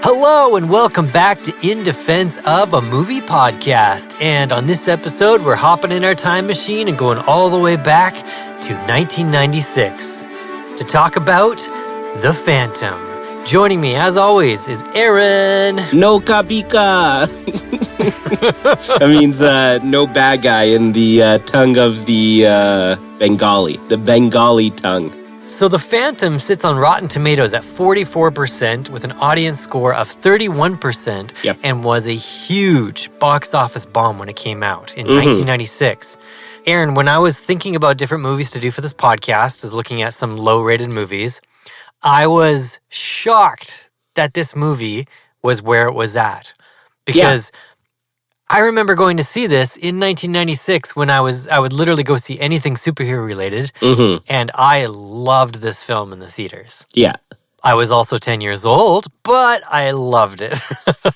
Hello and welcome back to In Defense of a Movie podcast. And on this episode, we're hopping in our time machine and going all the way back to 1996 to talk about The Phantom. Joining me, as always, is Aaron. No kapika. That means no bad guy in the tongue of the Bengali tongue. So The Phantom sits on Rotten Tomatoes at 44% with an audience score of 31% and was a huge box office bomb when it came out in 1996. Aaron, when I was thinking about different movies to do for this podcast, was looking at some low-rated movies, I was shocked that this movie was where it was at. Because I remember going to see this in 1996 when I would literally go see anything superhero related, and I loved this film in the theaters. Yeah. I was also 10 years old, but I loved it.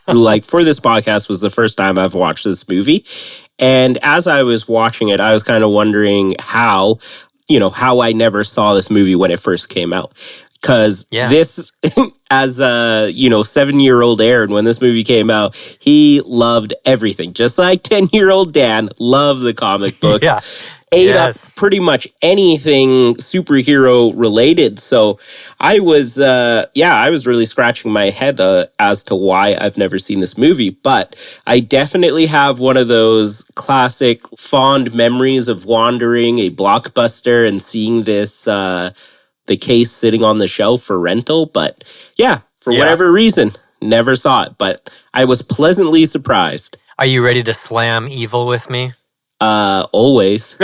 Like, for this podcast was the first time I've watched this movie, and as I was watching it, I was kind of wondering how I never saw this movie when it first came out. Because this, as a, 7-year-old Aaron, when this movie came out, he loved everything. Just like 10-year-old Dan loved the comic book. Ate up pretty much anything superhero related. So I was really scratching my head as to why I've never seen this movie. But I definitely have one of those classic fond memories of wandering a Blockbuster and seeing this the case sitting on the shelf for rental. But for whatever reason, never saw it. But I was pleasantly surprised. Are you ready to slam evil with me? Always.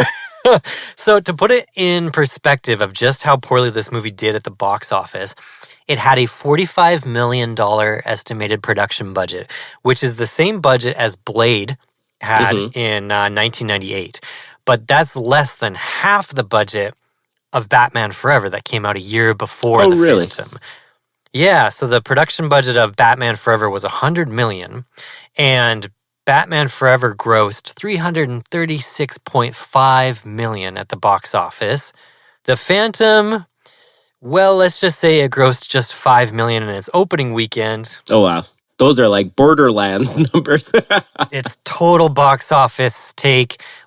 So to put it in perspective of just how poorly this movie did at the box office, it had a $45 million estimated production budget, which is the same budget as Blade had in 1998. But that's less than half the budget of Batman Forever that came out a year before The Phantom. Yeah, so the production budget of Batman Forever was $100 million, and Batman Forever grossed $336.5 million at the box office. The Phantom, well, let's just say it grossed just $5 million in its opening weekend. Oh, wow. Those are like Borderlands numbers. Its total box office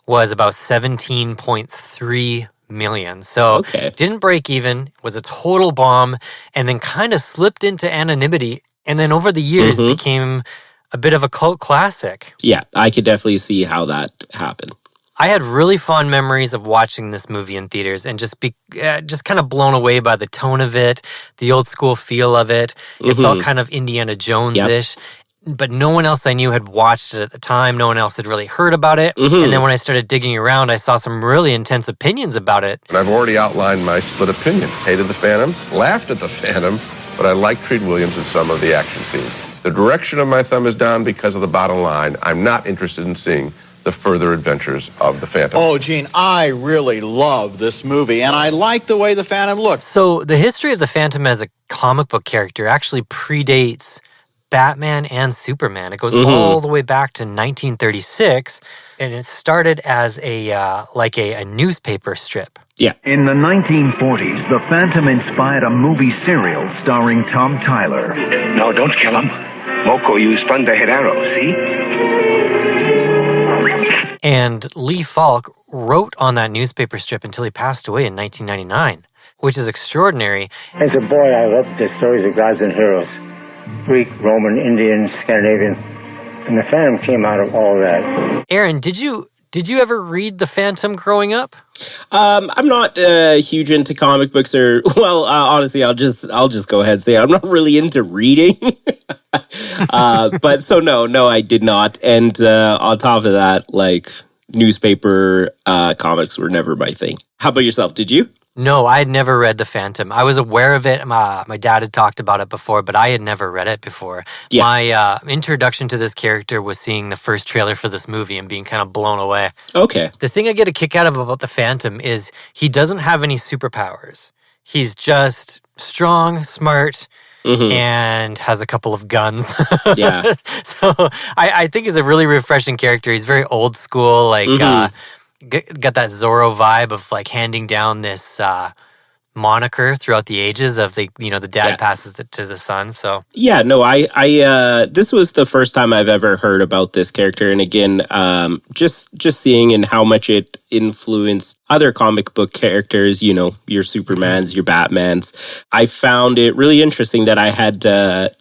was about $17.3 million. So didn't break even, was a total bomb, and then kind of slipped into anonymity, and then over the years became a bit of a cult classic. Yeah, I could definitely see how that happened. I had really fond memories of watching this movie in theaters and just kind of blown away by the tone of it, the old school feel of it. It felt kind of Indiana Jones-ish. But no one else I knew had watched it at the time. No one else had really heard about it. And then when I started digging around, I saw some really intense opinions about it. And I've already outlined my split opinion. Hated the Phantom, laughed at the Phantom, but I liked Treat Williams in some of the action scenes. The direction of my thumb is down because of the bottom line. I'm not interested in seeing the further adventures of the Phantom. Oh, Gene, I really love this movie, and I like the way the Phantom looks. So the history of the Phantom as a comic book character actually predates Batman and Superman. It goes all the way back to 1936, and it started as a newspaper strip. Yeah. In the 1940s, The Phantom inspired a movie serial starring Tom Tyler. No, don't kill him. Moko used fun to hit arrows, see? And Lee Falk wrote on that newspaper strip until he passed away in 1999, which is extraordinary. As a boy, I loved the stories of gods and heroes. Greek, Roman, Indian, Scandinavian. And The Phantom came out of all that. Aaron, did you ever read The Phantom growing up? I'm not huge into comic books, or honestly, I'll just go ahead and say I'm not really into reading. But so no, I did not. And on top of that, like newspaper comics were never my thing. How about yourself? Did you? No, I had never read The Phantom. I was aware of it. My dad had talked about it before, but I had never read it before. Yeah. My introduction to this character was seeing the first trailer for this movie and being kind of blown away. Okay. The thing I get a kick out of about The Phantom is he doesn't have any superpowers. He's just strong, smart, and has a couple of guns. Yeah. So I think he's a really refreshing character. He's very old school, like... got that Zorro vibe of like handing down this moniker throughout the ages of the dad passes it to the son. So yeah, no, I this was the first time I've ever heard about this character, and again, just seeing and how much it influenced other comic book characters, your Supermans, your Batmans. I found it really interesting that I had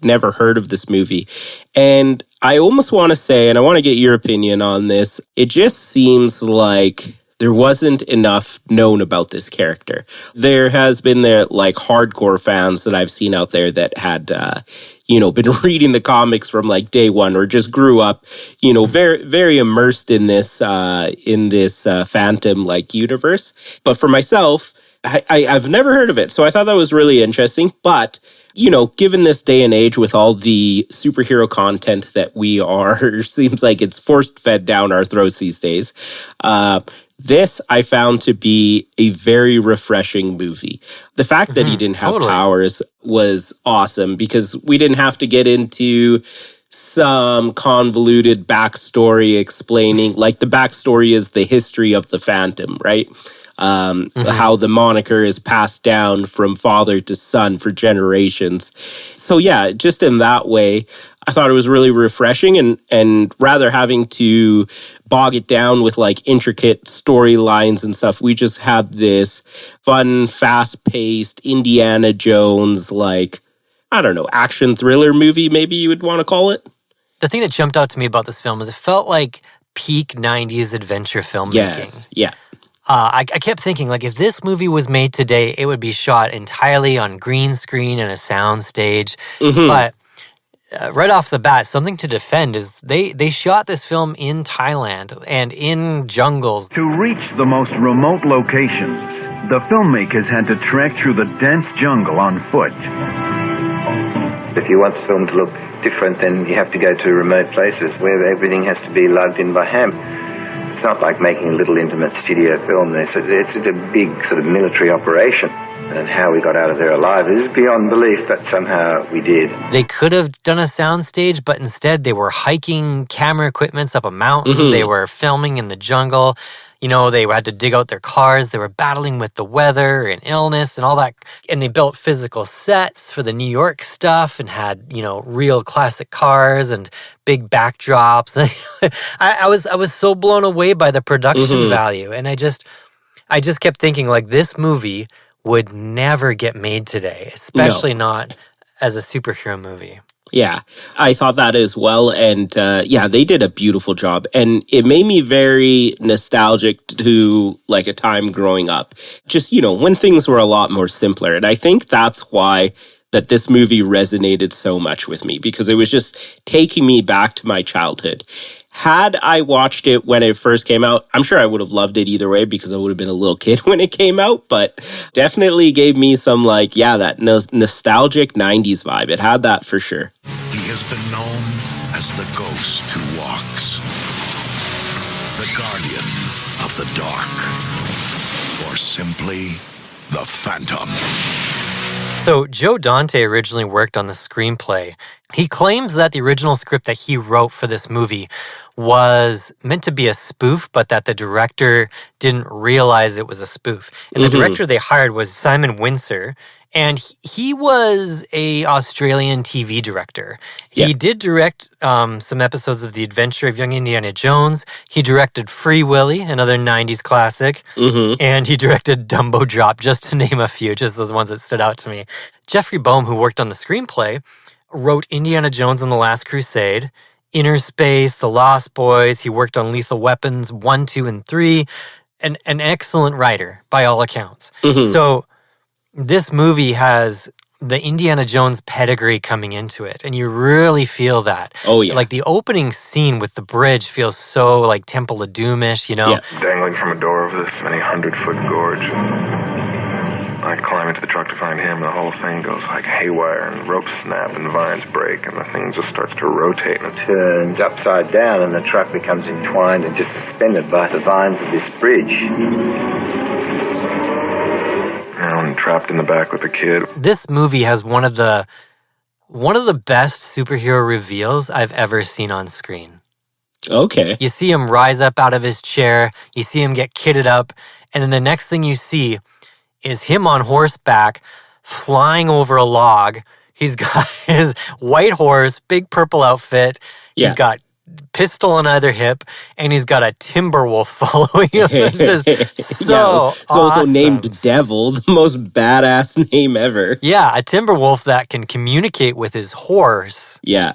never heard of this movie, and I almost want to say, and I want to get your opinion on this, it just seems like there wasn't enough known about this character. There has been hardcore fans that I've seen out there that had, been reading the comics from day one, or just grew up, very, very immersed in this Phantom universe. But for myself, I've never heard of it. So I thought that was really interesting. But, given this day and age with all the superhero content that we are, seems like it's forced fed down our throats these days. This I found to be a very refreshing movie. The fact that he didn't have powers was awesome, because we didn't have to get into some convoluted backstory explaining, the backstory is the history of the Phantom, right? How the moniker is passed down from father to son for generations. So yeah, just in that way, I thought it was really refreshing, and rather having to bog it down with intricate storylines and stuff, we just had this fun, fast-paced Indiana Jones, action thriller movie, maybe you would want to call it. The thing that jumped out to me about this film is it felt like peak 90s adventure filmmaking. Yes, yeah. I kept thinking, if this movie was made today, it would be shot entirely on green screen and a sound stage. But right off the bat, something to defend is they shot this film in Thailand and in jungles. To reach the most remote locations, the filmmakers had to trek through the dense jungle on foot. If you want the film to look different, then you have to go to remote places where everything has to be lugged in by hand. It's not like making a little intimate studio film. It's a big sort of military operation. And how we got out of there alive is beyond belief, but somehow we did. They could have done a soundstage, but instead they were hiking camera equipments up a mountain. They were filming in the jungle. They had to dig out their cars. They were battling with the weather and illness and all that. And they built physical sets for the New York stuff and had, real classic cars and big backdrops. I was so blown away by the production value. And I just kept thinking, this movie would never get made today, especially not as a superhero movie. Yeah, I thought that as well. And they did a beautiful job. And it made me very nostalgic to a time growing up. Just, when things were a lot more simpler. And I think that's why that this movie resonated so much with me, because it was just taking me back to my childhood. Had I watched it when it first came out, I'm sure I would have loved it either way, because I would have been a little kid when it came out, but definitely gave me some that nostalgic 90s vibe. It had that for sure. He has been known as the ghost who walks, the guardian of the dark, or simply the Phantom. So Joe Dante originally worked on the screenplay. He claims that the original script that he wrote for this movie was meant to be a spoof, but that the director didn't realize it was a spoof. And the director they hired was Simon Windsor, and he was a Australian TV director. He did direct some episodes of The Adventure of Young Indiana Jones. He directed Free Willy, another 90s classic. And he directed Dumbo Drop, just to name a few, just those ones that stood out to me. Jeffrey Boehm, who worked on the screenplay, wrote Indiana Jones and the Last Crusade, Inner Space, The Lost Boys. He worked on Lethal Weapons 1, 2, and 3. An excellent writer, by all accounts. So this movie has the Indiana Jones pedigree coming into it, and you really feel that. Oh, yeah. The opening scene with the bridge feels so Temple of Doom-ish, Dangling from a door of this many 100-foot gorge. I climb into the truck to find him, and the whole thing goes haywire, and the ropes snap, and the vines break, and the thing just starts to rotate. And it turns upside down, and the truck becomes entwined and just suspended by the vines of this bridge. I'm trapped in the back with the kid. This movie has one of the best superhero reveals I've ever seen on screen. Okay. You see him rise up out of his chair, you see him get kitted up, and then the next thing you see is him on horseback flying over a log. He's got his white horse, big purple outfit. He's got pistol on either hip, and he's got a timber wolf following him. It's just so It's also named Devil, the most badass name ever. Yeah, a timber wolf that can communicate with his horse. Yeah.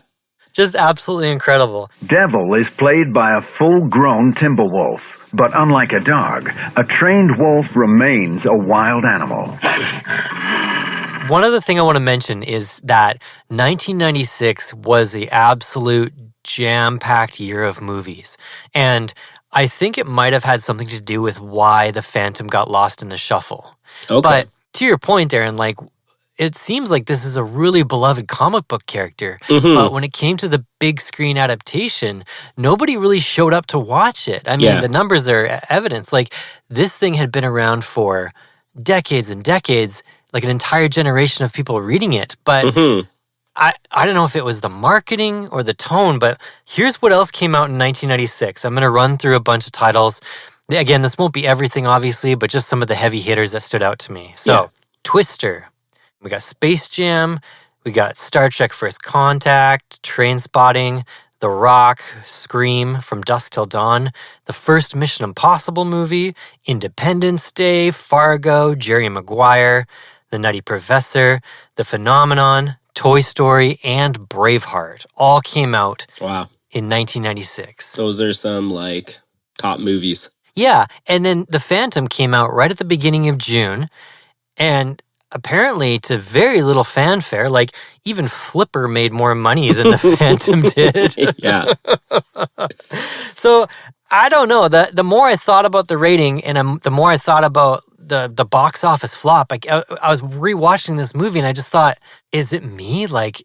Just absolutely incredible. Devil is played by a full-grown timber wolf, but unlike a dog, a trained wolf remains a wild animal. One other thing I want to mention is that 1996 was the absolute jam-packed year of movies. And I think it might have had something to do with why The Phantom got lost in the shuffle. Okay. But to your point, Aaron, like, it seems like this is a really beloved comic book character. But when it came to the big screen adaptation, nobody really showed up to watch it. I mean, the numbers are evidence. Like, this thing had been around for decades and decades, like an entire generation of people reading it. But I don't know if it was the marketing or the tone, but here's what else came out in 1996. I'm going to run through a bunch of titles. Again, this won't be everything, obviously, but just some of the heavy hitters that stood out to me. So, Twister. We got Space Jam. We got Star Trek First Contact, Trainspotting, The Rock, Scream, From Dusk Till Dawn, the first Mission Impossible movie, Independence Day, Fargo, Jerry Maguire, The Nutty Professor, The Phenomenon, Toy Story, and Braveheart all came out in 1996. Those are some, like, top movies. Yeah, and then The Phantom came out right at the beginning of June, and apparently to very little fanfare. Like, even Flipper made more money than The Phantom did. Yeah. So, I don't know. The more I thought about the rating and the more I thought about the box office flop, I was rewatching this movie and I just thought, is it me? Like,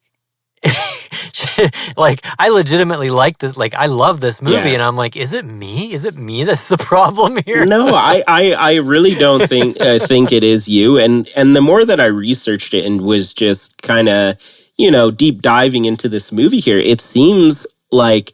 like, I legitimately like this. Like, I love this movie, and I'm like, is it me? Is it me that's the problem here? No, I really don't think it is you. And the more that I researched it and was just kind of, deep diving into this movie here, it seems like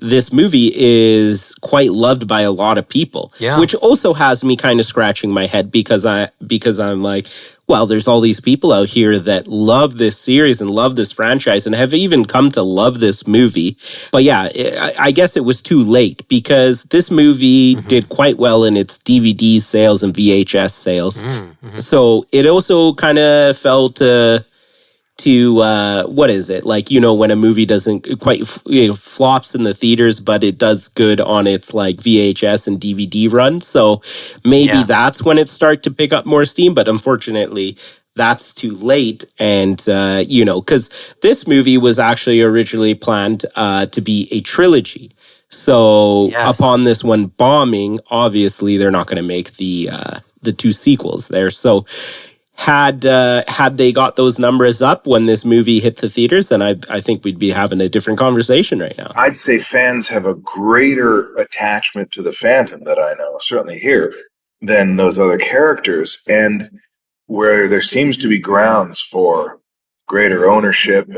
this movie is quite loved by a lot of people, which also has me kind of scratching my head because I'm like, well, there's all these people out here that love this series and love this franchise and have even come to love this movie. But yeah, I guess it was too late because this movie did quite well in its DVD sales and VHS sales. So it also kind of fell to what is it? Like, when a movie doesn't quite flops in the theaters, but it does good on its like VHS and DVD run. So maybe that's when it started to pick up more steam. But unfortunately, that's too late. And, because this movie was actually originally planned to be a trilogy. So upon this one bombing, obviously they're not going to make the two sequels there. So had they got those numbers up when this movie hit the theaters, then I think we'd be having a different conversation right now. I'd say fans have a greater attachment to the Phantom that I know, certainly here, than those other characters. And where there seems to be grounds for greater ownership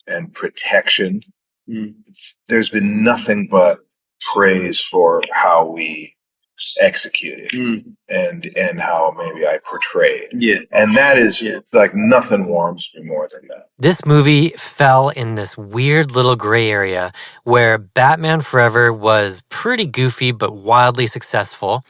and protection, there's been nothing but praise for how we executed and how maybe I portrayed. And that is like nothing warms me more than that. This movie fell in this weird little gray area where Batman Forever was pretty goofy but wildly successful.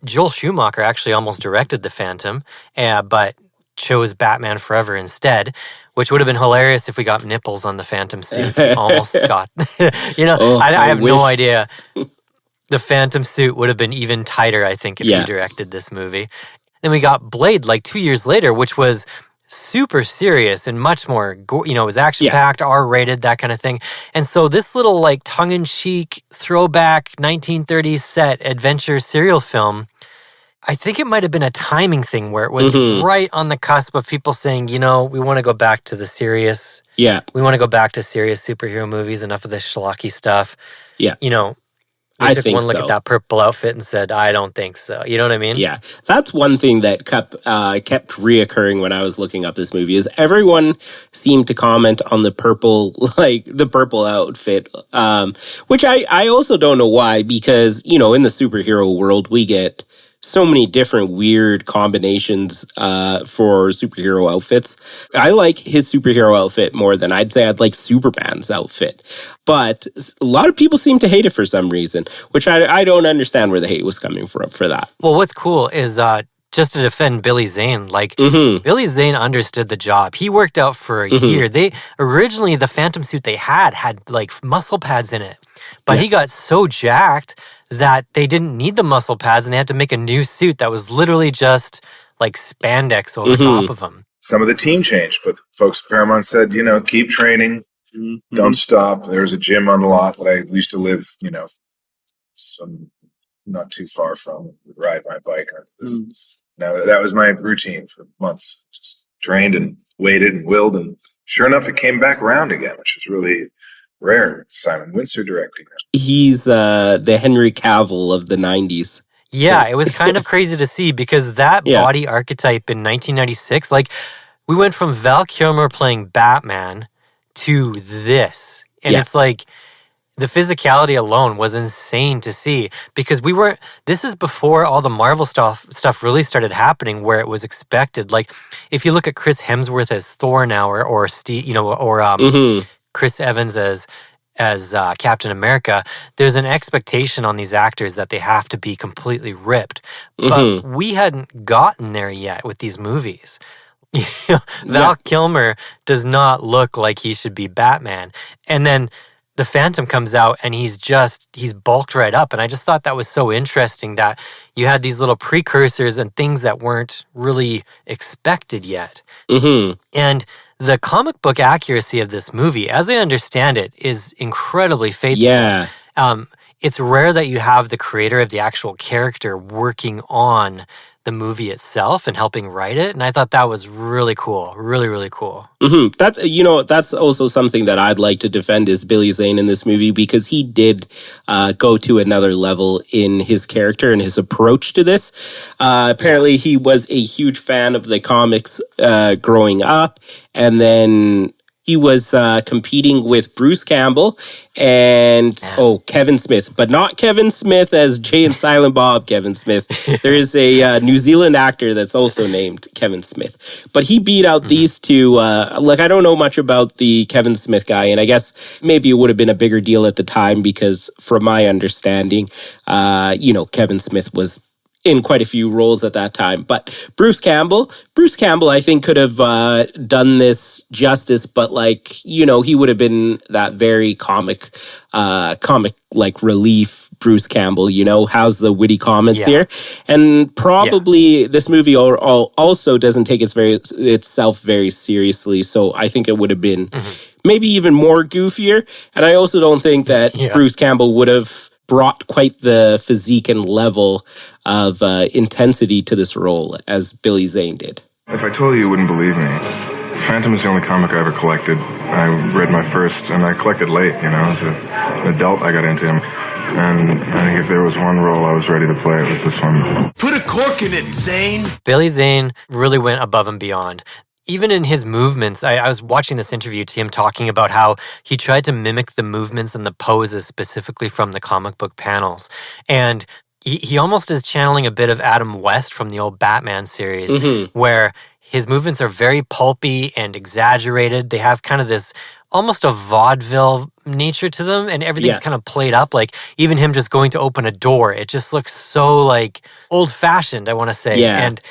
Joel Schumacher actually almost directed The Phantom, but chose Batman Forever instead, which would have been hilarious if we got nipples on the Phantom suit. Almost got. I have no idea. The Phantom suit would have been even tighter, I think, if he directed this movie. Then we got Blade like 2 years later, which was super serious and much more, it was action-packed, R-rated, that kind of thing. And so this little like tongue-in-cheek, throwback 1930s set adventure serial film, I think it might have been a timing thing where it was right on the cusp of people saying, we want to go back to the serious. We want to go back to serious superhero movies, enough of this schlocky stuff. I took one look at that purple outfit and said, I don't think so. You know what I mean? Yeah. That's one thing that kept reoccurring when I was looking up this movie is everyone seemed to comment on the purple outfit, which I also don't know why, because, in the superhero world, we get so many different weird combinations for superhero outfits. I like his superhero outfit more than I'd say I'd like Superman's outfit. But a lot of people seem to hate it for some reason, which I don't understand where the hate was coming from for that. Well, what's cool is just to defend Billy Zane, like Billy Zane understood the job. He worked out for a year. Originally the Phantom suit they had like muscle pads in it, but he got so jacked that they didn't need the muscle pads and they had to make a new suit that was literally just like spandex over top of him. Some of the team changed, but the folks at Paramount said, keep training, don't stop. There was a gym on the lot that I used to live, not too far from. Would ride my bike onto this. That was my routine for months. Just trained and waited and willed, and sure enough, it came back around again, which is really rare. Simon Windsor directing that. He's the Henry Cavill of the 90s. Yeah, it was kind of crazy to see because that body archetype in 1996, like we went from Val Kilmer playing Batman to this. And it's like the physicality alone was insane to see because this is before all the Marvel stuff really started happening where it was expected. Like if you look at Chris Hemsworth as Thor now or Steve, Chris Evans as Captain America, there's an expectation on these actors that they have to be completely ripped. But we hadn't gotten there yet with these movies. Val Kilmer does not look like he should be Batman. And then the Phantom comes out and he's bulked right up. And I just thought that was so interesting that you had these little precursors and things that weren't really expected yet. And the comic book accuracy of this movie, as I understand it, is incredibly faithful. Yeah. It's rare that you have the creator of the actual character working on the movie itself and helping write it. And I thought that was really cool. Really, really cool. That's also something that I'd like to defend is Billy Zane in this movie because he did go to another level in his character and his approach to this. Apparently, he was a huge fan of the comics growing up. And then he was competing with Bruce Campbell and, Kevin Smith. But not Kevin Smith as Jay and Silent Bob Kevin Smith. There is a New Zealand actor that's also named Kevin Smith. But he beat out these two. I don't know much about the Kevin Smith guy. And I guess maybe it would have been a bigger deal at the time because from my understanding, Kevin Smith was in quite a few roles at that time. But Bruce Campbell, I think could have done this justice, but he would have been that very comic like relief Bruce Campbell, how's the witty comments here? And probably this movie also doesn't take itself very seriously. So I think it would have been maybe even more goofier. And I also don't think that Bruce Campbell would have brought quite the physique and level of intensity to this role as Billy Zane did. If I told you wouldn't believe me. Phantom is the only comic I ever collected. I read my first, and I collected late, as an adult I got into him. And I think if there was one role I was ready to play, it was this one. Put a cork in it, Zane! Billy Zane really went above and beyond. Even in his movements, I was watching this interview to him talking about how he tried to mimic the movements and the poses specifically from the comic book panels. And he almost is channeling a bit of Adam West from the old Batman series, where his movements are very pulpy and exaggerated. They have kind of this almost a vaudeville nature to them, and everything's kind of played up. Like even him just going to open a door, it just looks so old-fashioned, I want to say. And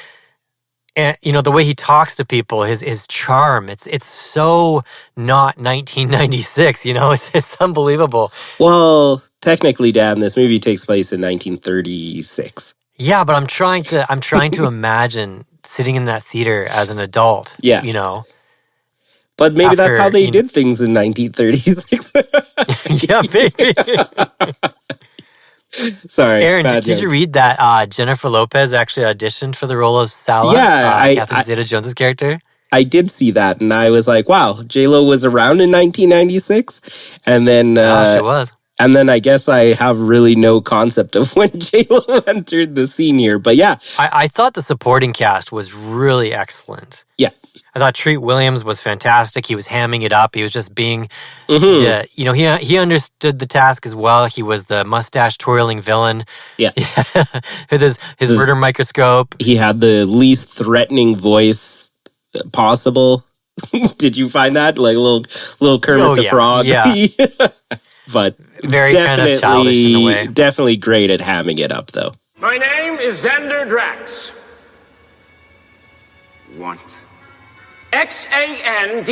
the way he talks to people, his charm, it's so not 1996, it's unbelievable. Well, technically, Dan, this movie takes place in 1936. Yeah, but I'm trying to imagine sitting in that theater as an adult. But maybe that's how they did things in 1936. Yeah, maybe. Sorry, Aaron, did you read that Jennifer Lopez actually auditioned for the role of Sala? Catherine Zeta-Jones' character? I did see that, and I was like, wow, J-Lo was around in 1996? And then... she was. And then I guess I have really no concept of when J-Lo entered the scene here. But yeah. I thought the supporting cast was really excellent. Yeah. I thought Treat Williams was fantastic. He was hamming it up. He was just being, he understood the task as well. He was the mustache twirling villain. Yeah. With his murder microscope. He had the least threatening voice possible. Did you find that? Like a little Kermit the Frog? Yeah. But very kind of childish in a way. Definitely great at hamming it up, though. My name is Xander Drax. What? Xanderdrax.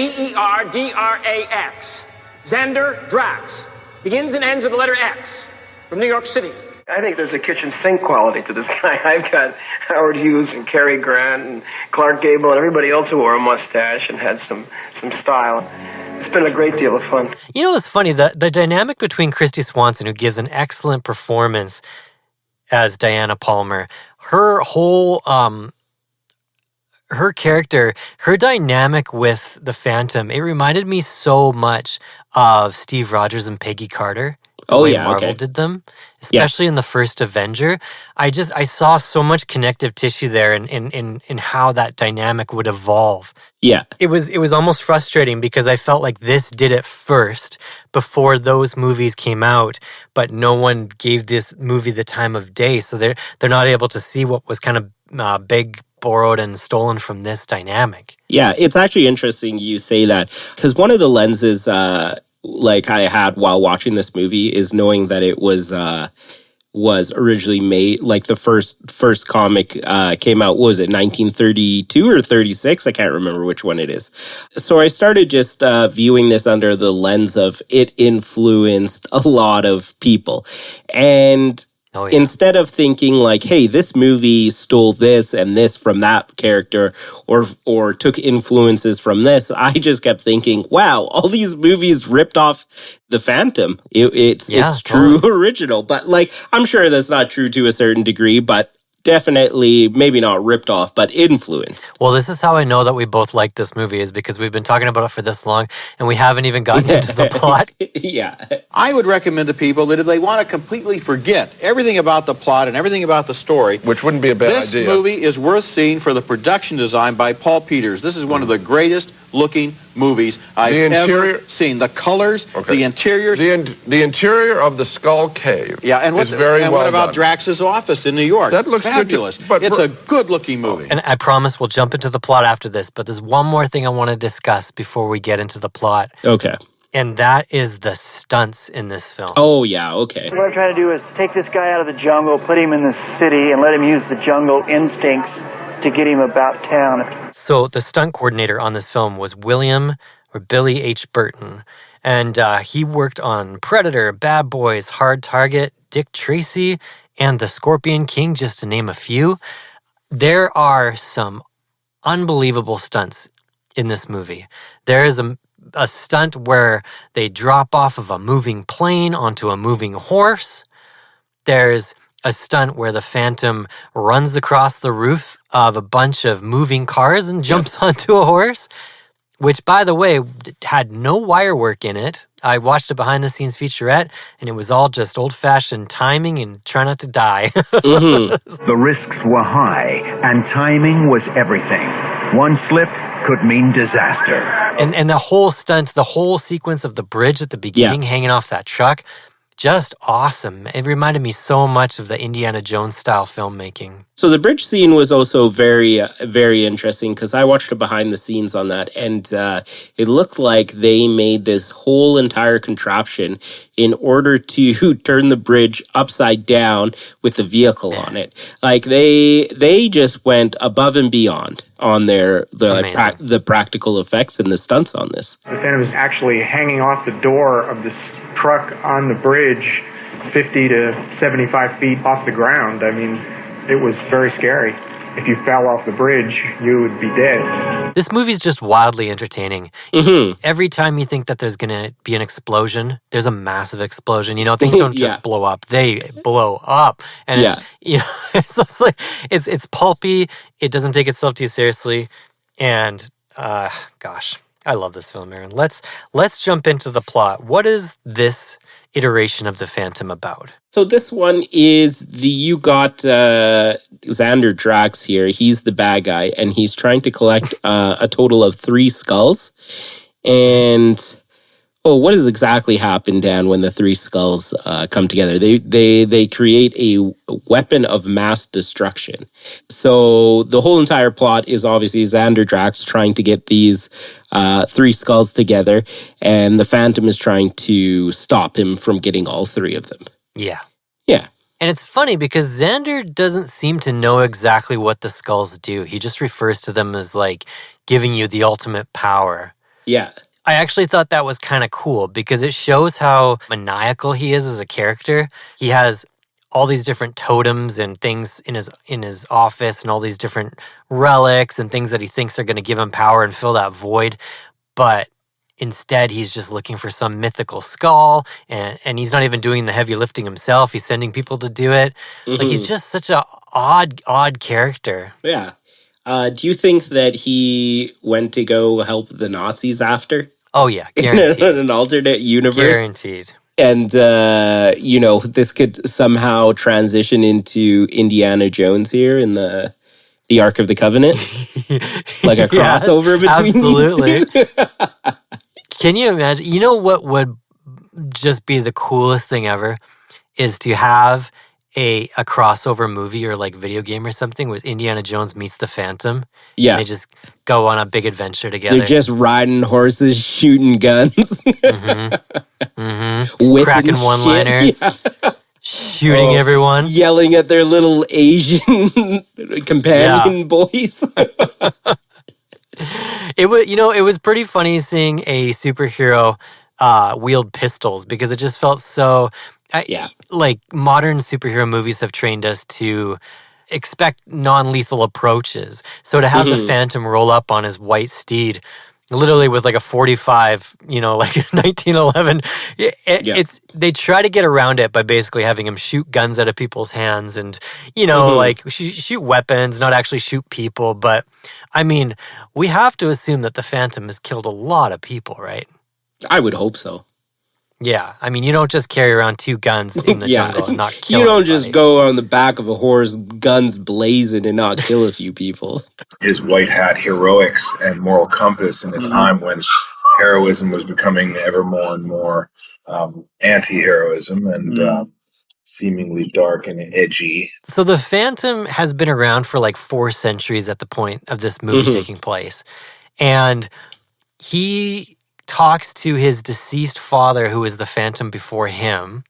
Xander Drax. Begins and ends with the letter X. From New York City. I think there's a kitchen sink quality to this guy. I've got Howard Hughes and Cary Grant and Clark Gable and everybody else who wore a mustache and had some style. It's been a great deal of fun. You know, it's funny, the dynamic between Kristy Swanson, who gives an excellent performance as Diana Palmer, her whole her character, her dynamic with the Phantom, it reminded me so much of Steve Rogers and Peggy Carter. Marvel did them, especially in the first Avenger. I saw so much connective tissue there in how that dynamic would evolve. Yeah. It was almost frustrating because I felt like this did it first before those movies came out, but no one gave this movie the time of day, so they're not able to see what was kind of big, borrowed and stolen from this dynamic. Yeah, it's actually interesting you say that, because one of the lenses like I had while watching this movie is knowing that it was originally made, like the first comic came out, what was it, 1932 or 36? I can't remember which one it is. So I started just viewing this under the lens of it influenced a lot of people. And instead of thinking like, hey, this movie stole this and this from that character or took influences from this, I just kept thinking, wow, all these movies ripped off the Phantom. It's true original. But like, I'm sure that's not true to a certain degree, but definitely maybe not ripped off, but influenced. Well, this is how I know that we both like this movie, is because we've been talking about it for this long and we haven't even gotten into the plot. Yeah. I would recommend to people that if they want to completely forget everything about the plot and everything about the story, which wouldn't be a bad idea. This movie is worth seeing for the production design by Paul Peters. This is one of the greatest looking movies I've ever seen. The colors, the interiors. The interior of the Skull Cave is very well what about done. Drax's office in New York? That looks fabulous. Good, it's a good-looking movie. And I promise we'll jump into the plot after this, but there's one more thing I want to discuss before we get into the plot. Okay. And that is the stunts in this film. Oh, yeah, okay. What I'm trying to do is take this guy out of the jungle, put him in the city, and let him use the jungle instincts to get him about town. So the stunt coordinator on this film was Billy H. Burton. And he worked on Predator, Bad Boys, Hard Target, Dick Tracy, and The Scorpion King, just to name a few. There are some unbelievable stunts in this movie. There is a stunt where they drop off of a moving plane onto a moving horse. There's a stunt where the Phantom runs across the roof of a bunch of moving cars and jumps onto a horse, which, by the way, had no wire work in it. I watched a behind-the-scenes featurette, and it was all just old-fashioned timing and try not to die. The risks were high, and timing was everything. One slip could mean disaster. And the whole stunt, the whole sequence of the bridge at the beginning hanging off that truck, just awesome. It reminded me so much of the Indiana Jones style filmmaking. So the bridge scene was also very, very interesting because I watched a behind the scenes on that, and it looked like they made this whole entire contraption in order to turn the bridge upside down with the vehicle on it. Like they just went above and beyond on the practical effects and the stunts on this. The Phantom was actually hanging off the door of this truck on the bridge 50 to 75 feet off the ground. I mean, it was very scary. If you fell off the bridge, you would be dead. This movie's just wildly entertaining. Mm-hmm. Every time you think that there's going to be an explosion, there's a massive explosion. You know, things don't just blow up; they blow up. And it's like it's pulpy. It doesn't take itself too seriously. And gosh, I love this film, Aaron. Let's jump into the plot. What is this iteration of the Phantom about? So this one is you got Xander Drax here. He's the bad guy, and he's trying to collect a total of 3 skulls. And what has exactly happened, Dan, when the 3 skulls come together? They create a weapon of mass destruction. So the whole entire plot is obviously Xander Drax trying to get these 3 skulls together, and the Phantom is trying to stop him from getting all 3 of them. Yeah. Yeah. And it's funny because Xander doesn't seem to know exactly what the skulls do. He just refers to them as like giving you the ultimate power. Yeah. I actually thought that was kind of cool because it shows how maniacal he is as a character. He has all these different totems and things in his office and all these different relics and things that he thinks are going to give him power and fill that void. But instead, he's just looking for some mythical skull, and he's not even doing the heavy lifting himself. He's sending people to do it. Like, he's just such an odd character. Yeah. Do you think that he went to go help the Nazis after? Oh, yeah, guaranteed. In an alternate universe? Guaranteed. And, this could somehow transition into Indiana Jones here in the Ark of the Covenant? Like a crossover between absolutely. these two? Can you imagine? You know what would just be the coolest thing ever is to have a crossover movie or like video game or something with Indiana Jones meets the Phantom. Yeah. And they just go on a big adventure together. They're just riding horses, shooting guns. Cracking one-liners. Yeah. Shooting everyone. Yelling at their little Asian companion boys. It was pretty funny seeing a superhero wield pistols because it just felt so... Like, modern superhero movies have trained us to expect non-lethal approaches. So to have the Phantom roll up on his white steed, literally with like a 45, like 1911, they try to get around it by basically having him shoot guns out of people's hands and, like shoot weapons, not actually shoot people. But, I mean, we have to assume that the Phantom has killed a lot of people, right? I would hope so. Yeah, I mean, you don't just carry around 2 guns in the jungle and not kill You don't anybody. just go on the back of a horse, guns blazing, and not kill a few people. His white hat heroics and moral compass in a time when heroism was becoming ever more and more anti-heroism and seemingly dark and edgy. So the Phantom has been around for like 4 centuries at the point of this movie taking place. And he talks to his deceased father, who is the Phantom before him,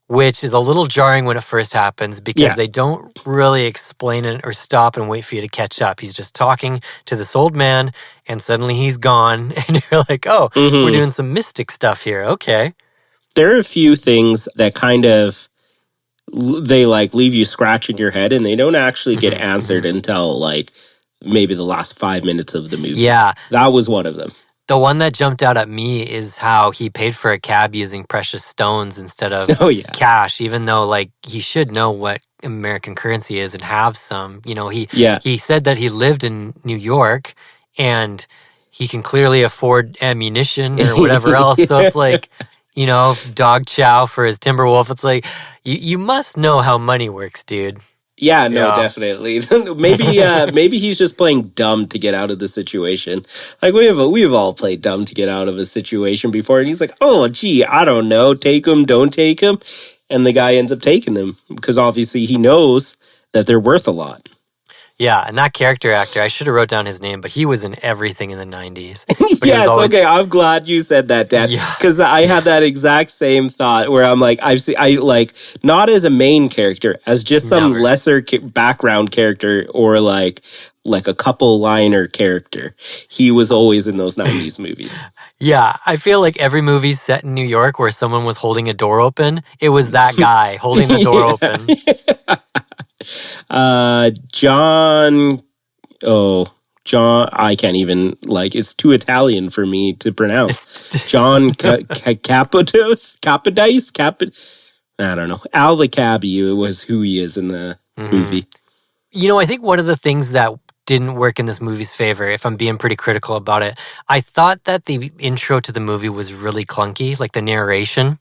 which is a little jarring when it first happens because they don't really explain it or stop and wait for you to catch up. He's just talking to this old man, and suddenly he's gone, and you're like, oh, we're doing some mystic stuff here. Okay. There are a few things that kind of, they like leave you scratching your head, and they don't actually get answered until like maybe the last 5 minutes of the movie. Yeah. That was one of them. The one that jumped out at me is how he paid for a cab using precious stones instead of cash, even though like he should know what American currency is and have some. He said that he lived in New York and he can clearly afford ammunition or whatever else. So it's like, dog chow for his Timberwolf. It's like, you must know how money works, dude. Yeah, no, definitely. Maybe he's just playing dumb to get out of the situation. Like we've all played dumb to get out of a situation before, and he's like, "Oh, gee, I don't know, take him, don't take him," and the guy ends up taking them because obviously he knows that they're worth a lot. Yeah, and that character actor, I should have wrote down his name, but he was in everything in the 90s. Yes, okay, I'm glad you said that, Dad, because I had that exact same thought where I'm like, I like, not as a main character, as just some lesser background character or like a couple liner character. He was always in those 90s movies. Yeah, I feel like every movie set in New York where someone was holding a door open, it was that guy holding the door open. John, I can't even, it's too Italian for me to pronounce. John Capodice? I don't know. Al the Cabbie was who he is in the movie. I think one of the things that didn't work in this movie's favor, if I'm being pretty critical about it, I thought that the intro to the movie was really clunky, like the narration.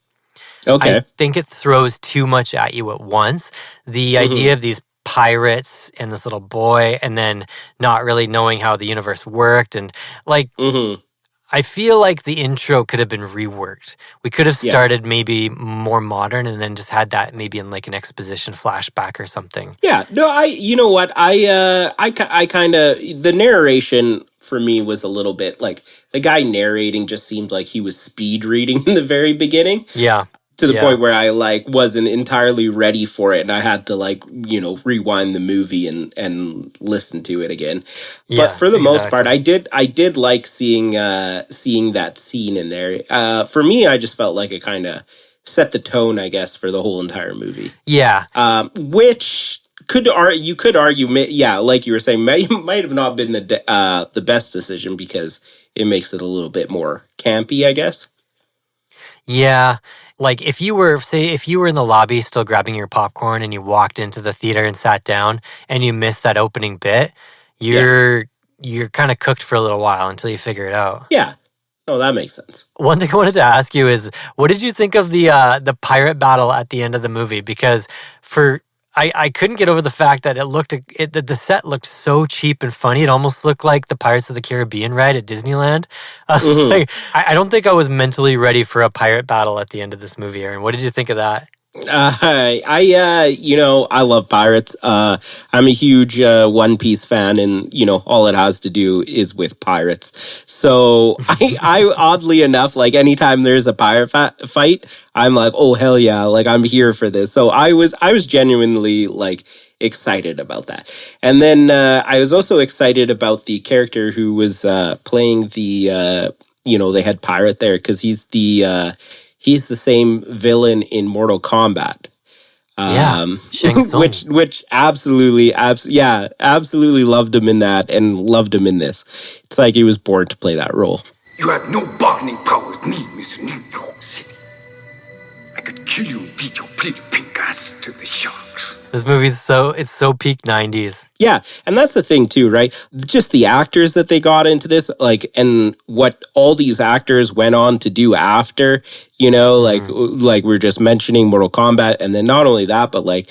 Okay. I think it throws too much at you at once. The idea of these pirates and this little boy, and then not really knowing how the universe worked, and like I feel like the intro could have been reworked. We could have started maybe more modern and then just had that maybe in like an exposition flashback or something. Yeah, no, you know what, I kind of, the narration for me was a little bit like, the guy narrating just seemed like he was speed reading in the very beginning. Yeah. To the point where I like wasn't entirely ready for it, and I had to like, you know, rewind the movie and listen to it again. Yeah, but for the most part, I did like seeing that scene in there. For me, I just felt like it kind of set the tone, I guess, for the whole entire movie. Yeah. Which you could argue, yeah, like you were saying, might have not been the best decision, because it makes it a little bit more campy, I guess. Yeah. Like if you were in the lobby still grabbing your popcorn and you walked into the theater and sat down and you missed that opening bit, you're kind of cooked for a little while until you figure it out. Yeah. Oh, that makes sense. One thing I wanted to ask you is, what did you think of the pirate battle at the end of the movie? Because I couldn't get over the fact that the set looked so cheap and funny. It almost looked like the Pirates of the Caribbean ride at Disneyland. Like, I don't think I was mentally ready for a pirate battle at the end of this movie, Aaron. What did you think of that? I love pirates. I'm a huge One Piece fan, and all it has to do is with pirates. So I oddly enough, like anytime there's a pirate fight, I'm like, oh hell yeah, like I'm here for this. So I was genuinely like excited about that. And then I was also excited about the character who was playing the the head pirate there, because he's the same villain in Mortal Kombat. Shang Tsung. which absolutely loved him in that and loved him in this. It's like he was born to play that role. You have no bargaining power with me, Mr. New York City. I could kill you and feed your pretty pink ass to the sharks. This movie's so peak 90s. Yeah, and that's the thing too, right? Just the actors that they got into this, like, and what all these actors went on to do after, like we're just mentioning Mortal Kombat, and then not only that, but like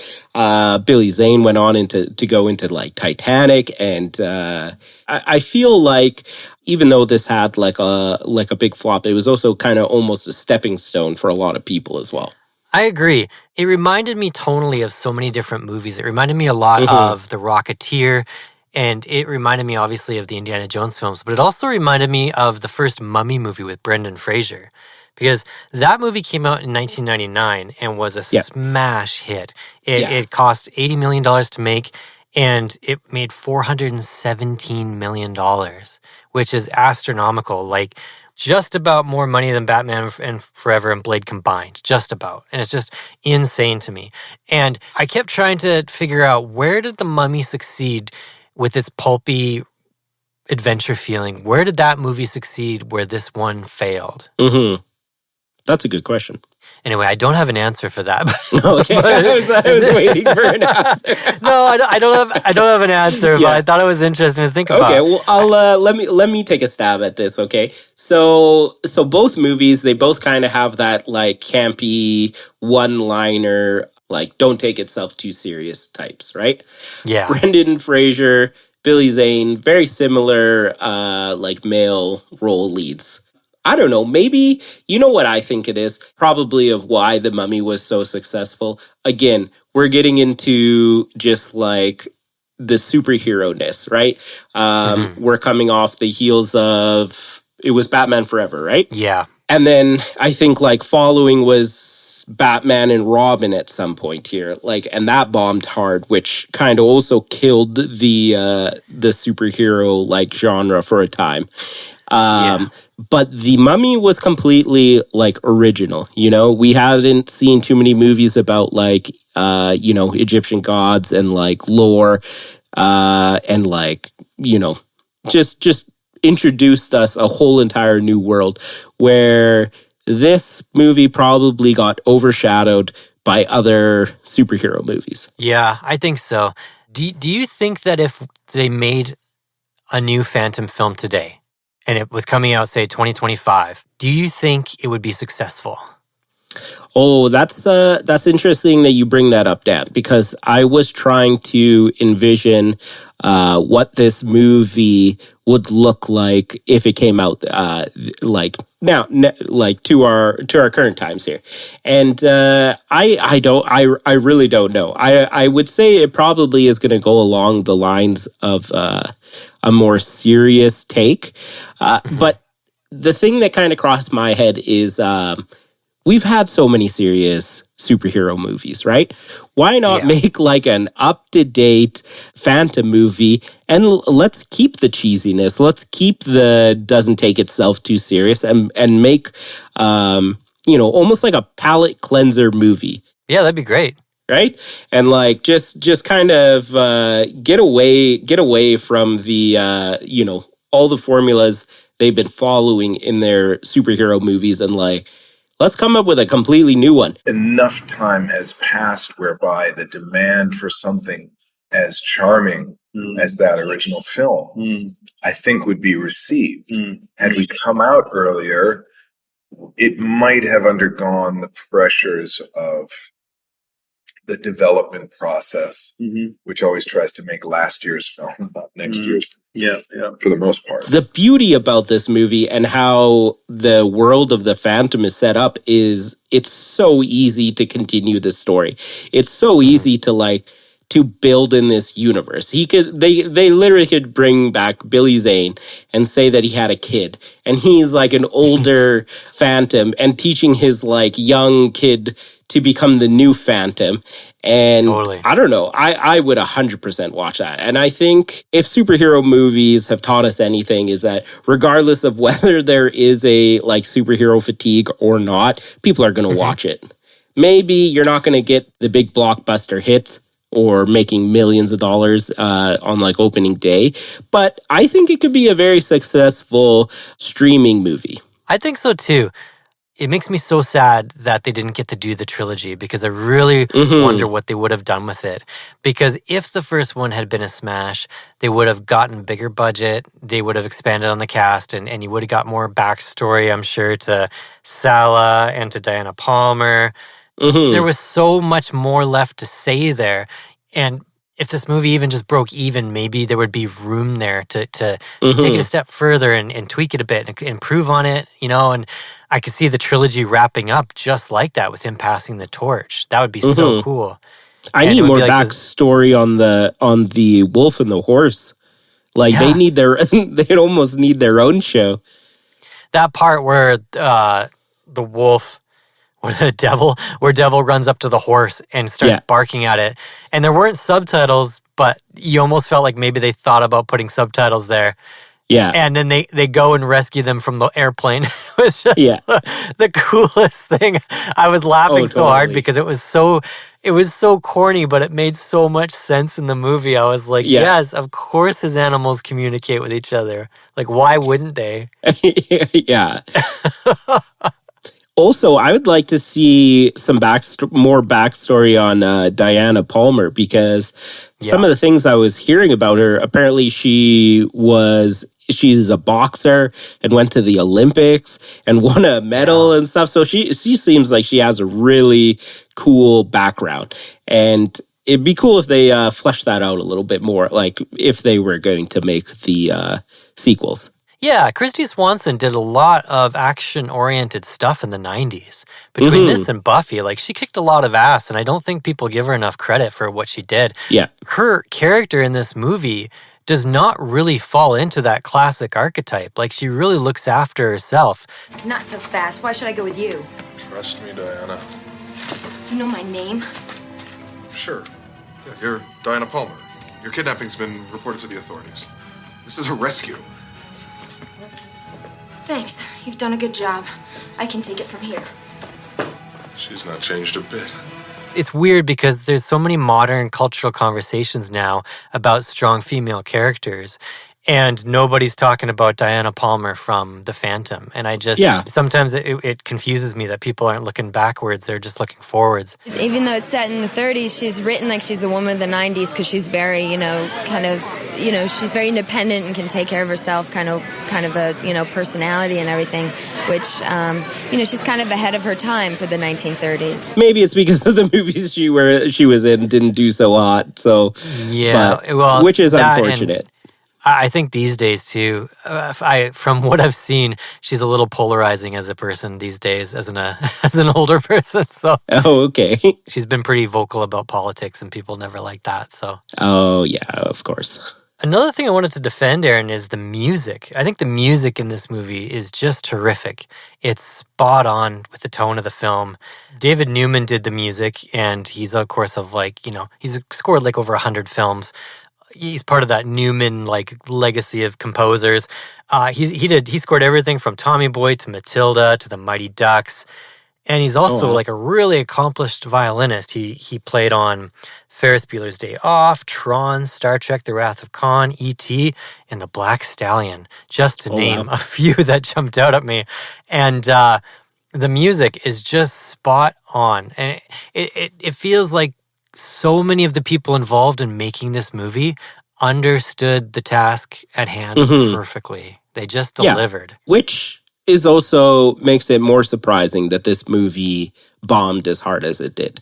Billy Zane went on to go into like Titanic, and I feel like even though this had like a big flop, it was also kind of almost a stepping stone for a lot of people as well. I agree. It reminded me tonally of so many different movies. It reminded me a lot of The Rocketeer, and it reminded me obviously of the Indiana Jones films, but it also reminded me of the first Mummy movie with Brendan Fraser, because that movie came out in 1999 and was a smash hit. It cost $80 million to make, and it made $417 million, which is astronomical. Like, just about more money than Batman and Forever and Blade combined. Just about. And it's just insane to me. And I kept trying to figure out, where did The Mummy succeed with its pulpy adventure feeling? Where did that movie succeed where this one failed? That's a good question. Anyway, I don't have an answer for that. Okay, I was waiting for an answer. No, I don't have an answer, but I thought it was interesting to think about. Okay, well, I'll let me take a stab at this. Okay, so both movies, they both kind of have that like campy one-liner, like don't take itself too serious types, right? Yeah. Brendan Fraser, Billy Zane, very similar like male role leads. I don't know, maybe, what I think it is? Probably of why The Mummy was so successful. Again, we're getting into just like the superhero-ness, right? We're coming off the heels of, it was Batman Forever, right? Yeah. And then I think like following was Batman and Robin at some point here, like, and that bombed hard, which kind of also killed the superhero like genre for a time. But The Mummy was completely like original. We hadn't seen too many movies about like Egyptian gods and like lore, and like just introduced us a whole entire new world, where this movie probably got overshadowed by other superhero movies. Yeah, I think so. Do you think that if they made a new Phantom film today, and it was coming out, say, 2025, do you think it would be successful? Oh, that's interesting that you bring that up, Dan, because I was trying to envision what this movie would look like if it came out like now, like to our current times here, and I really don't know. I would say it probably is going to go along the lines of a more serious take, but the thing that kind of crossed my head is. We've had so many serious superhero movies, right? Why not make like an up-to-date Phantom movie and let's keep the cheesiness. Let's keep the doesn't take itself too serious and make, almost like a palate cleanser movie. Yeah, that'd be great. Right? And like just kind of get away from the, all the formulas they've been following in their superhero movies and like, let's come up with a completely new one. Enough time has passed whereby the demand for something as charming as that original film, I think, would be received. Had we come out earlier, it might have undergone the pressures of the development process, which always tries to make last year's film not next year's. Yeah, for the most part. The beauty about this movie and how the world of the Phantom is set up is it's so easy to continue the story. It's so easy to build in this universe. They literally could bring back Billy Zane and say that he had a kid and he's like an older Phantom and teaching his like young kid to become the new Phantom. And totally. I don't know, I would 100% watch that. And I think if superhero movies have taught us anything is that regardless of whether there is a like superhero fatigue or not, people are going to watch it. Maybe you're not going to get the big blockbuster hits or making millions of dollars on like opening day, but I think it could be a very successful streaming movie. I think so too. It makes me so sad that they didn't get to do the trilogy because I really wonder what they would have done with it. Because if the first one had been a smash, they would have gotten bigger budget, they would have expanded on the cast, and you would have got more backstory, I'm sure, to Sala and to Diana Palmer. There was so much more left to say there. And if this movie even just broke even, maybe there would be room there to take it a step further and tweak it a bit and improve on it, and I could see the trilogy wrapping up just like that with him passing the torch. That would be so cool. I need more backstory on the wolf and the horse. Like they'd almost need their own show. That part where the wolf or where Devil runs up to the horse and starts barking at it. And there weren't subtitles, but you almost felt like maybe they thought about putting subtitles there. Yeah. And then they go and rescue them from the airplane. It was just the coolest thing. I was laughing so hard because it was so corny, but it made so much sense in the movie. I was like, yes, of course his animals communicate with each other. Like, why wouldn't they? Yeah. Also, I would like to see some more backstory on Diana Palmer because some of the things I was hearing about her, apparently she's a boxer and went to the Olympics and won a medal and stuff. So she seems like she has a really cool background. And it'd be cool if they flesh that out a little bit more, like if they were going to make the sequels. Yeah, Kristy Swanson did a lot of action-oriented stuff in the 90s. Between this and Buffy, like, she kicked a lot of ass, and I don't think people give her enough credit for what she did. Yeah. Her character in this movie does not really fall into that classic archetype. Like, she really looks after herself. Not so fast. Why should I go with you? Trust me, Diana. You know my name? Sure. Yeah, you're Diana Palmer. Your kidnapping's been reported to the authorities. This is a rescue. Thanks. You've done a good job. I can take it from here. She's not changed a bit. It's weird because there's so many modern cultural conversations now about strong female characters. And nobody's talking about Diana Palmer from The Phantom. And I just, sometimes it confuses me that people aren't looking backwards, they're just looking forwards. Even though it's set in the 30s, she's written like she's a woman of the 90s because she's very, she's very independent and can take care of herself, kind of a, personality and everything, which, she's kind of ahead of her time for the 1930s. Maybe it's because of the movies she was in didn't do so hot, so, which is unfortunate. I think these days too, from what I've seen, she's a little polarizing as a person these days, as an older person. So, okay, she's been pretty vocal about politics, and people never like that. So, of course. Another thing I wanted to defend, Aaron, is the music. I think the music in this movie is just terrific. It's spot on with the tone of the film. David Newman did the music, and he's of course he's scored like over 100 films. He's part of that Newman legacy of composers. He scored everything from Tommy Boy to Matilda to the Mighty Ducks, and he's also a really accomplished violinist. He played on Ferris Bueller's Day Off, Tron, Star Trek: The Wrath of Khan, E.T., and The Black Stallion, just to name a few that jumped out at me. And the music is just spot on, and it feels like so many of the people involved in making this movie understood the task at hand perfectly. They just delivered. Which is also makes it more surprising that this movie bombed as hard as it did.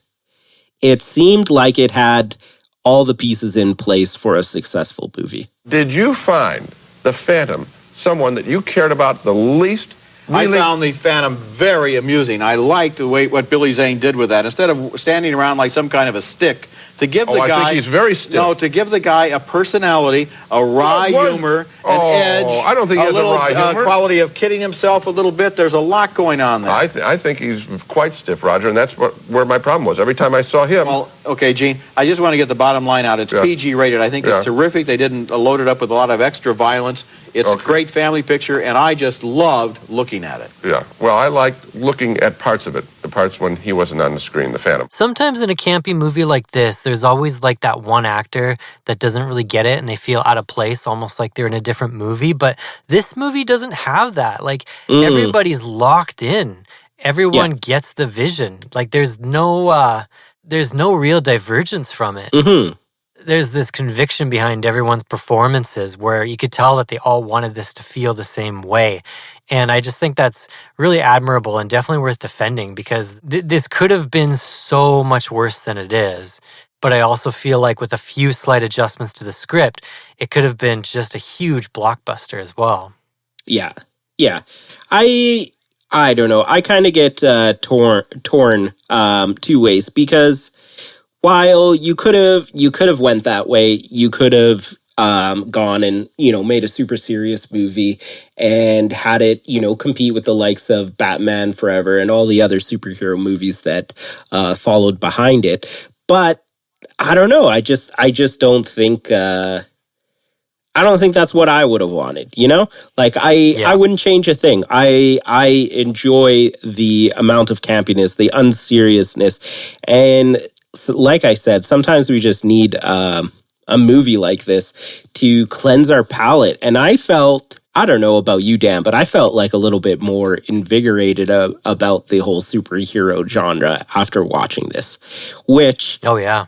It seemed like it had all the pieces in place for a successful movie. Did you find The Phantom someone that you cared about the least? Really? I found The Phantom very amusing. I liked the way what Billy Zane did with that. Instead of standing around like some kind of a stick, to give the guy... I think he's very stiff. No, to give the guy a personality, a wry humor, an edge. I don't think he has a wry humor. Quality of kidding himself a little bit. There's a lot going on there. I think he's quite stiff, Roger, and that's where my problem was. Every time I saw him... Well, okay, Gene, I just want to get the bottom line out. It's PG rated. I think it's terrific. They didn't load it up with a lot of extra violence. It's a great family picture, and I just loved looking at it. Yeah, well, I liked looking at parts of it, the parts when he wasn't on the screen, The Phantom. Sometimes in a campy movie like this, there's always like that one actor that doesn't really get it, and they feel out of place, almost like they're in a different movie. But this movie doesn't have that. Like, everybody's locked in. Everyone gets the vision. Like, there's no real divergence from it. There's this conviction behind everyone's performances where you could tell that they all wanted this to feel the same way. And I just think that's really admirable and definitely worth defending, because this could have been so much worse than it is. But I also feel like with a few slight adjustments to the script, it could have been just a huge blockbuster as well. Yeah. I don't know. I kind of get torn two ways, because while you could have went that way, you could have gone and made a super serious movie and had it compete with the likes of Batman Forever and all the other superhero movies that followed behind it. But I don't know. I just don't think. I don't think that's what I would have wanted, Like, I wouldn't change a thing. I enjoy the amount of campiness, the unseriousness, and like I said, sometimes we just need a movie like this to cleanse our palate. And I felt, I don't know about you, Dan, but I felt like a little bit more invigorated about the whole superhero genre after watching this, which... Oh, yeah.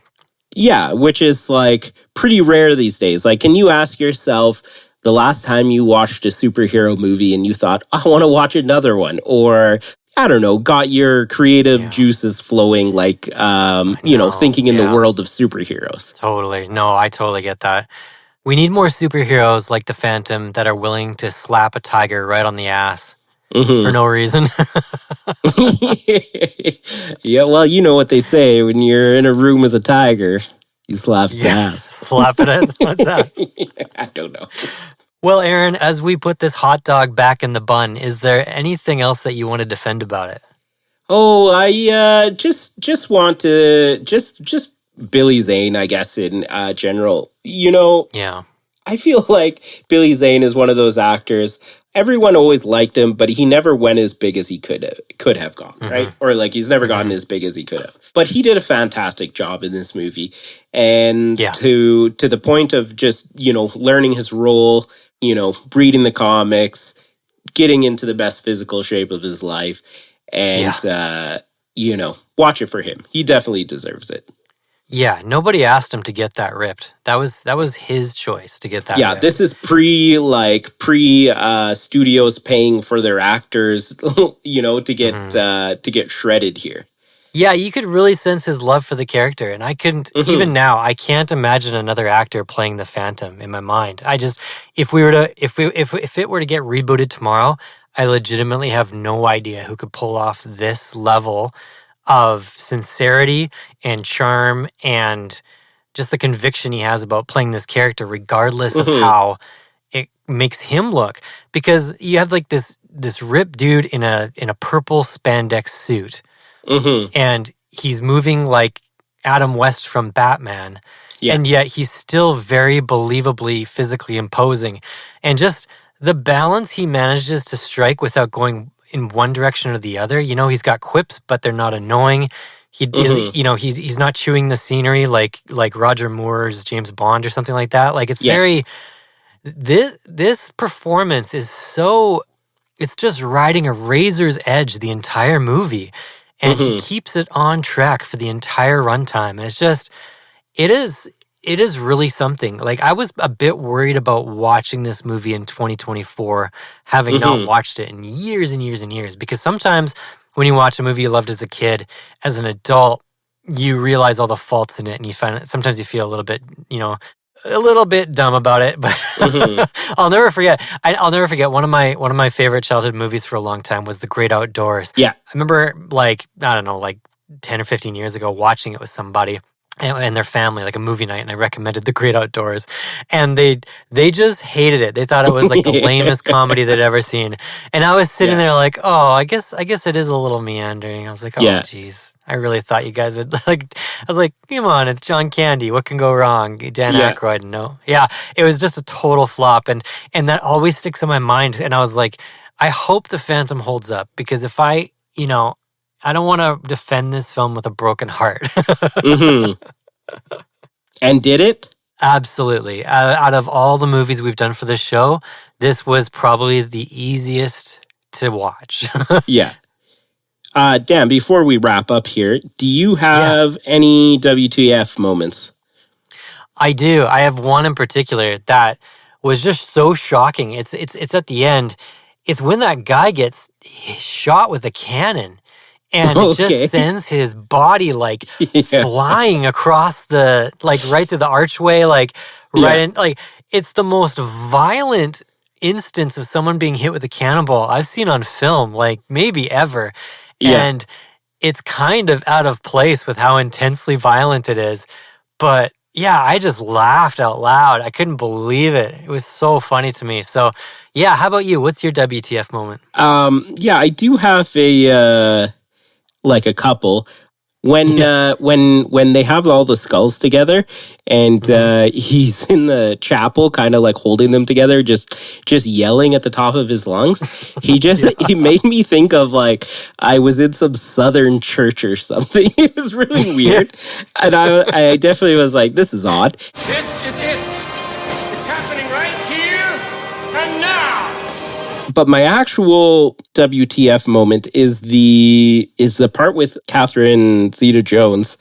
Yeah, which is like pretty rare these days. Like, can you ask yourself the last time you watched a superhero movie and you thought, I want to watch another one? Or, I don't know, got your creative juices flowing, like, thinking in the world of superheroes. Totally. No, I totally get that. We need more superheroes like the Phantom that are willing to slap a tiger right on the ass. For no reason. Yeah, well, you know what they say when you're in a room with a tiger, you slap its ass. Slap it at its ass. I don't know. Well, Aaron, as we put this hot dog back in the bun, is there anything else that you want to defend about it? Oh, I just want to just Billy Zane, I guess, in general. Yeah. I feel like Billy Zane is one of those actors everyone always liked him, but he never went as big as he could have gone, right? Or like he's never gotten as big as he could have. But he did a fantastic job in this movie. And to the point of just, learning his role, reading the comics, getting into the best physical shape of his life, and watch it for him. He definitely deserves it. Yeah, nobody asked him to get that ripped. That was his choice to get that ripped. Yeah, this is pre studios paying for their actors, to get shredded here. Yeah, you could really sense his love for the character, and I couldn't even now. I can't imagine another actor playing the Phantom in my mind. If it were to get rebooted tomorrow, I legitimately have no idea who could pull off this level of sincerity and charm and just the conviction he has about playing this character, regardless of how it makes him look. Because you have like this ripped dude in a purple spandex suit, and he's moving like Adam West from Batman, and yet he's still very believably physically imposing, and just the balance he manages to strike without going in one direction or the other. He's got quips, but they're not annoying. He's not chewing the scenery like Roger Moore's James Bond or something like that. Like it's very, this performance is so, it's just riding a razor's edge the entire movie. And he keeps it on track for the entire runtime. And it's just, it is really something. Like, I was a bit worried about watching this movie in 2024, having not watched it in years and years and years. Because sometimes when you watch a movie you loved as a kid, as an adult, you realize all the faults in it, and you find sometimes you feel a little bit dumb about it. But I'll never forget. I'll never forget one of my favorite childhood movies for a long time was The Great Outdoors. Yeah, I remember like 10 or 15 years ago watching it with somebody and their family, like a movie night, and I recommended The Great Outdoors, and they just hated it. They thought it was like the lamest comedy they'd ever seen. And I was sitting there like, oh, I guess it is a little meandering. I was like, oh, geez. I really thought you guys would like. I was like, come on, it's John Candy. What can go wrong? Dan Aykroyd. No, it was just a total flop, and that always sticks in my mind. And I was like, I hope the Phantom holds up, because if I don't want to defend this film with a broken heart. And did it? Absolutely. Out of all the movies we've done for this show, this was probably the easiest to watch. Yeah. Dan, before we wrap up here, do you have any WTF moments? I do. I have one in particular that was just so shocking. It's at the end. It's when that guy gets shot with a cannon, and it just sends his body like flying across the, like right through the archway, like right in, like it's the most violent instance of someone being hit with a cannonball I've seen on film, like maybe ever. And it's kind of out of place with how intensely violent it is. But yeah, I just laughed out loud. I couldn't believe it. It was so funny to me. So yeah, how about you? What's your WTF moment? I do have a couple. When they have all the skulls together, and he's in the chapel, kind of like holding them together, just yelling at the top of his lungs. He made me think of like I was in some southern church or something. It was really weird, and I definitely was like, this is odd. This is it. It's happening right here and now. But my actual WTF moment is the part with Catherine Zeta-Jones,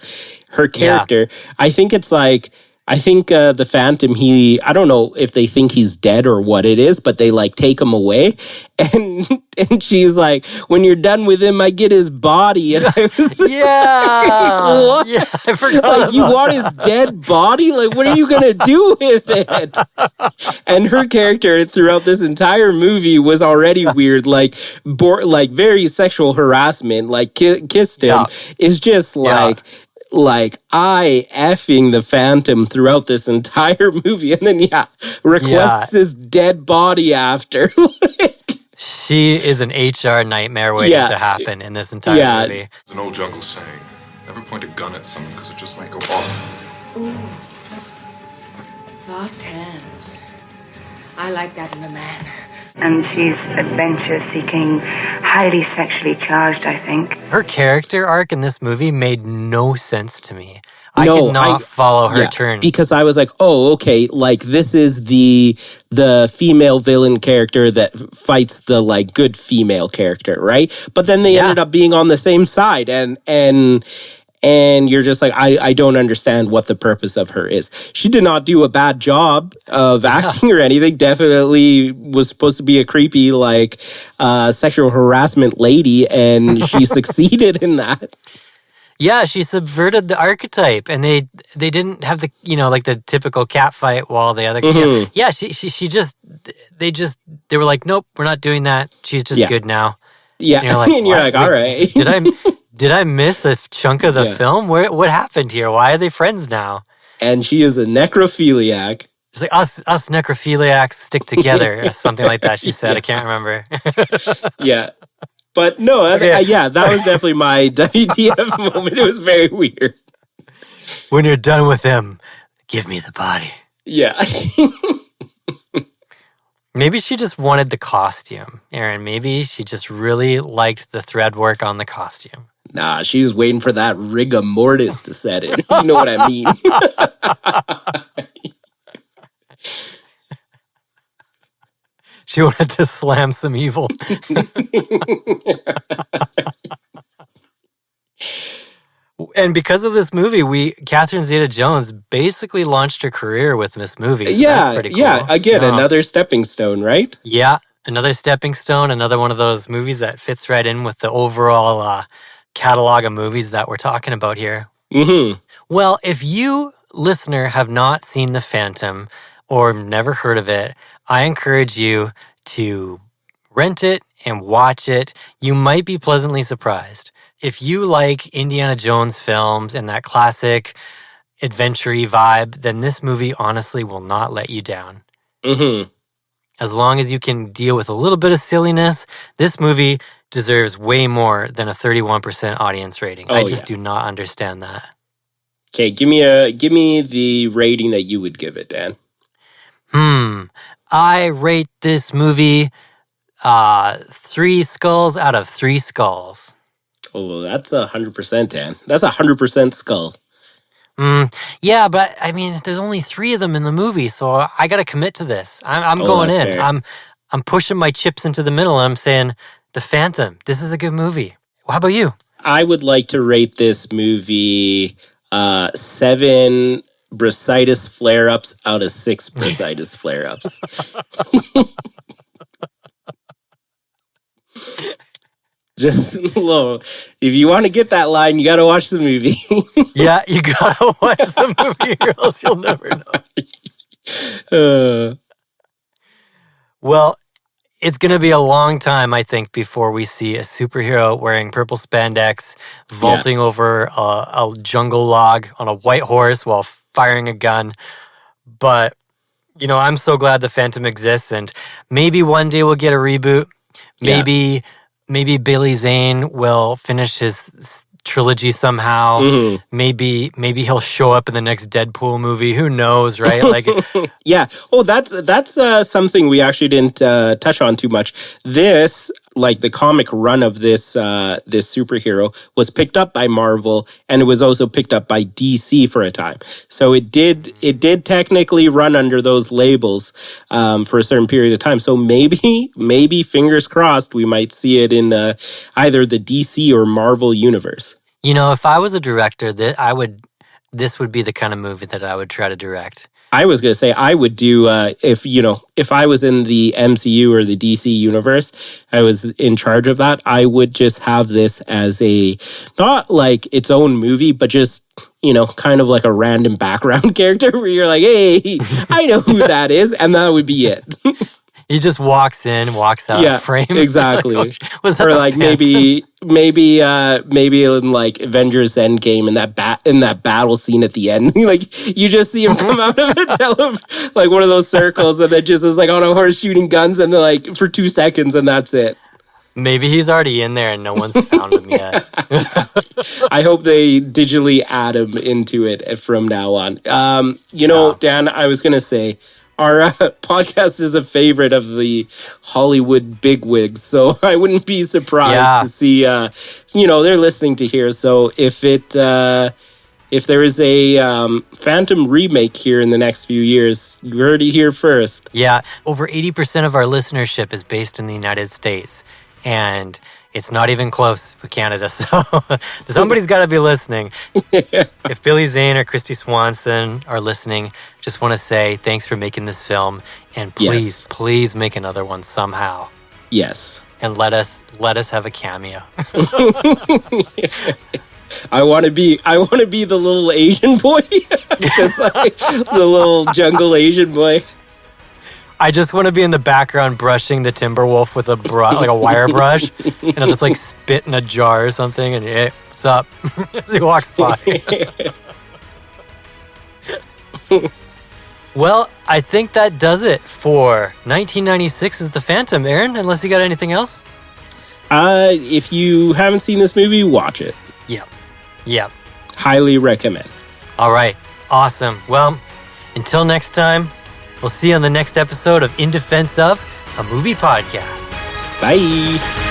her character. I think it's like, the Phantom, I don't know if they think he's dead or what it is, but they like take him away. And she's like, when you're done with him, I get his body. And I was just like, what? Yeah, I forgot. Like, you want his dead body? Like, what are you going to do with it? And her character throughout this entire movie was already weird, like very sexual harassment, like kissed him. Is just like I effing the Phantom throughout this entire movie, and then requests his dead body after. She is an HR nightmare waiting to happen in this entire movie. There's an old jungle saying, never point a gun at someone because it just might go off. Ooh. Fast hands. I like that in a man. And she's adventure-seeking, highly sexually charged, I think. Her character arc in this movie made no sense to me. I could not follow her turn. Because I was like, oh, okay, like this is the female villain character that fights the like good female character, right? But then they ended up being on the same side, and you're just like, I don't understand what the purpose of her is. She did not do a bad job of acting or anything. Definitely was supposed to be a creepy, like, sexual harassment lady, and she succeeded in that. Yeah, she subverted the archetype, and they didn't have the, like the typical cat fight while the other... Mm-hmm. Yeah, they were like, nope, we're not doing that. She's just good now. Yeah, and you're like, all right. Did I miss a chunk of the film? What happened here? Why are they friends now? And she is a necrophiliac. It's like, us necrophiliacs stick together, or something like that, she said. I can't remember. Yeah. But no, that was definitely my WTF moment. It was very weird. When you're done with him, give me the body. Yeah. Maybe she just wanted the costume, Aaron. Maybe she just really liked the thread work on the costume. Nah, she was waiting for that rigor mortis to set in. You know what I mean? She wanted to slam some evil. And because of this movie, Catherine Zeta-Jones basically launched her career with this movie. So that's pretty cool. Yeah, again, another stepping stone, right? Yeah, another stepping stone, another one of those movies that fits right in with the overall catalog of movies that we're talking about here. Mm-hmm. Well, if you, listener, have not seen The Phantom or never heard of it, I encourage you to rent it and watch it. You might be pleasantly surprised. If you like Indiana Jones films and that classic adventure-y vibe, then this movie honestly will not let you down. Mm-hmm. As long as you can deal with a little bit of silliness, this movie deserves way more than a 31% audience rating. I just do not understand that. Okay, give me the rating that you would give it, Dan. I rate this movie 3 skulls out of 3 skulls. Oh, that's 100%, Dan. That's 100% skull. Yeah, but I mean, there's only 3 of them in the movie, so I got to commit to this. I'm going in. Fair. I'm pushing my chips into the middle, and I'm saying, The Phantom, this is a good movie. How about you? I would like to rate this movie 7 bursitis flare-ups out of 6 bursitis flare-ups. Just low. If you want to get that line, you got to watch the movie. Yeah, you got to watch the movie or else you'll never know. Well, it's going to be a long time, I think, before we see a superhero wearing purple spandex, vaulting over a jungle log on a white horse while firing a gun. But, I'm so glad The Phantom exists, and maybe one day we'll get a reboot. Maybe Billy Zane will finish his trilogy somehow. Mm-hmm. Maybe he'll show up in the next Deadpool movie. Who knows, right? Like, yeah. Oh, that's something we actually didn't touch on too much. This, like the comic run of this superhero, was picked up by Marvel, and it was also picked up by DC for a time. So it did technically run under those labels for a certain period of time. So maybe fingers crossed, we might see it in either the DC or Marvel universe. If I was a director, this would be the kind of movie that I would try to direct. I was going to say I would do, if I was in the MCU or the DC universe, I was in charge of that, I would just have this as not like its own movie, but just, kind of like a random background character where you're like, hey, I know who that is, and that would be it. He just walks in, walks out of frame. Exactly. Like, or like maybe in like Avengers Endgame in that battle scene at the end, like you just see him come out of a like one of those circles, and then just is like on a horse shooting guns, and they're like for 2 seconds, and that's it. Maybe he's already in there and no one's found him yet. I hope they digitally add him into it from now on. Dan, I was gonna say, our podcast is a favorite of the Hollywood bigwigs, so I wouldn't be surprised to see, they're listening to here. So if there is a Phantom remake here in the next few years, you heard it here first. Yeah, over 80% of our listenership is based in the United States, and it's not even close with Canada, so somebody's got to be listening. If Billy Zane or Kristy Swanson are listening, just want to say thanks for making this film, and please make another one somehow. Yes. And let us have a cameo. I want to be the little Asian boy, just like the little jungle Asian boy. I just want to be in the background brushing the timber wolf with a wire brush, and I'll just like spit in a jar or something, and hey, what's up? As he walks by. Well, I think that does it for 1996's The Phantom. Aaron, unless you got anything else? If you haven't seen this movie, watch it. Yep. Highly recommend. All right. Awesome. Well, until next time, we'll see you on the next episode of In Defense of, a movie podcast. Bye.